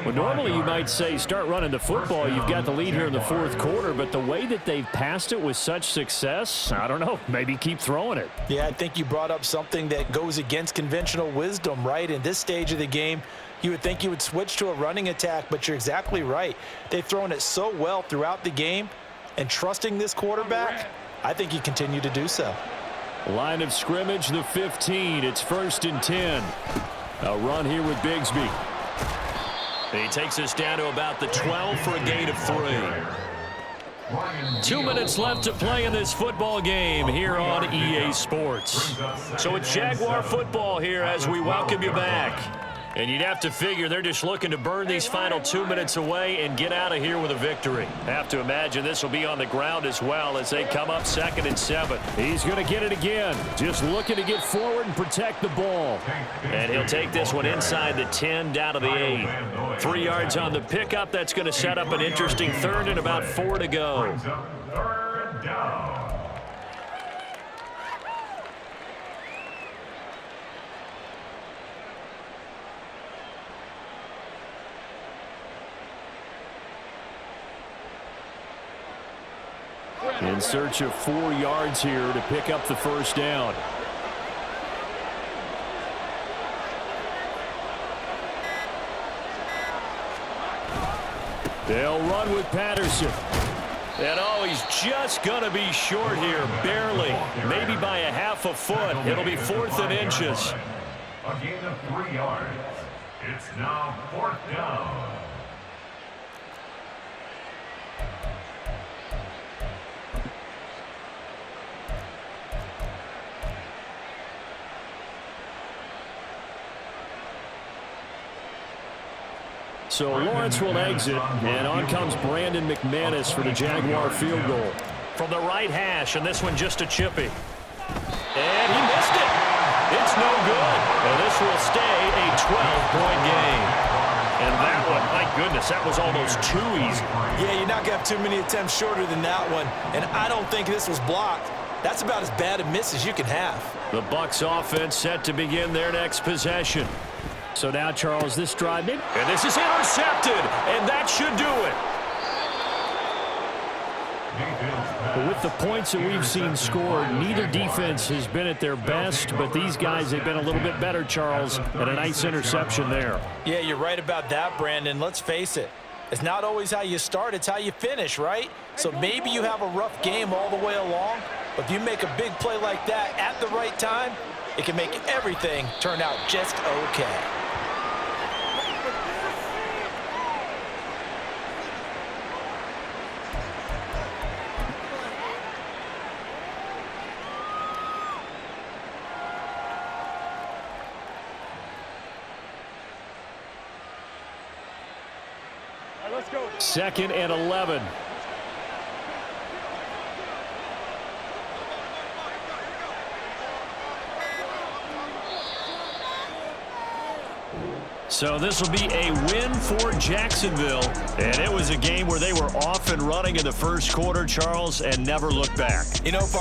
[SPEAKER 6] Well, normally you might say start running the football. You've got the lead here in the 4th quarter, but the way that they've passed it with such success, I don't know, maybe keep throwing it.
[SPEAKER 5] Yeah, I think you brought up something that goes against conventional wisdom, right? In this stage of the game, you would think you would switch to a running attack, but you're exactly right. They've thrown it so well throughout the game. And trusting this quarterback, I think he continue to do so.
[SPEAKER 6] Line of scrimmage, the 15. It's 1st and 10. A run here with Bigsby. He takes us down to about the 12 for a gain of 3. 2 minutes left to play in this football game here on EA Sports. So it's Jaguar football here as we welcome you back. And you'd have to figure they're just looking to burn these final 2 minutes away and get out of here with a victory. Have to imagine this will be on the ground as well as they come up 2nd and 7. He's going to get it again. Just looking to get forward and protect the ball. And he'll take this one inside the 10 down to the 8. 3 yards on the pickup. That's going to set up an interesting 3rd and about 4 to go.
[SPEAKER 4] 3rd down.
[SPEAKER 6] In search of 4 yards here to pick up the 1st down. They'll run with Patterson. And oh, he's just going to be short here, barely. Maybe by a half a foot. It'll be 4th and inches.
[SPEAKER 4] A gain of 3 yards. It's now 4th down.
[SPEAKER 6] So Lawrence will exit, and on comes Brandon McManus for the Jaguar field goal. From the right hash, and this one just a chippy. And he missed it. It's no good. And this will stay a 12-point game. And that one, my goodness, that was almost too easy.
[SPEAKER 5] Yeah, you're not going to have too many attempts shorter than that one. And I don't think this was blocked. That's about as bad a miss as you can have.
[SPEAKER 6] The Bucs offense set to begin their next possession. So now, Charles, this drive, and this is intercepted, and that should do it. But with the points that we've seen scored, neither defense has been at their best, but these guys have been a little bit better, Charles, and a nice interception there.
[SPEAKER 5] Yeah, you're right about that, Brandon. Let's face it. It's not always how you start, it's how you finish, right? So maybe you have a rough game all the way along, but if you make a big play like that at the right time, it can make everything turn out just okay.
[SPEAKER 3] Let's go.
[SPEAKER 6] 2nd and 11. So this will be a win for Jacksonville. And it was a game where they were off and running in the 1st quarter, Charles, and never looked back.
[SPEAKER 5] You know, partner,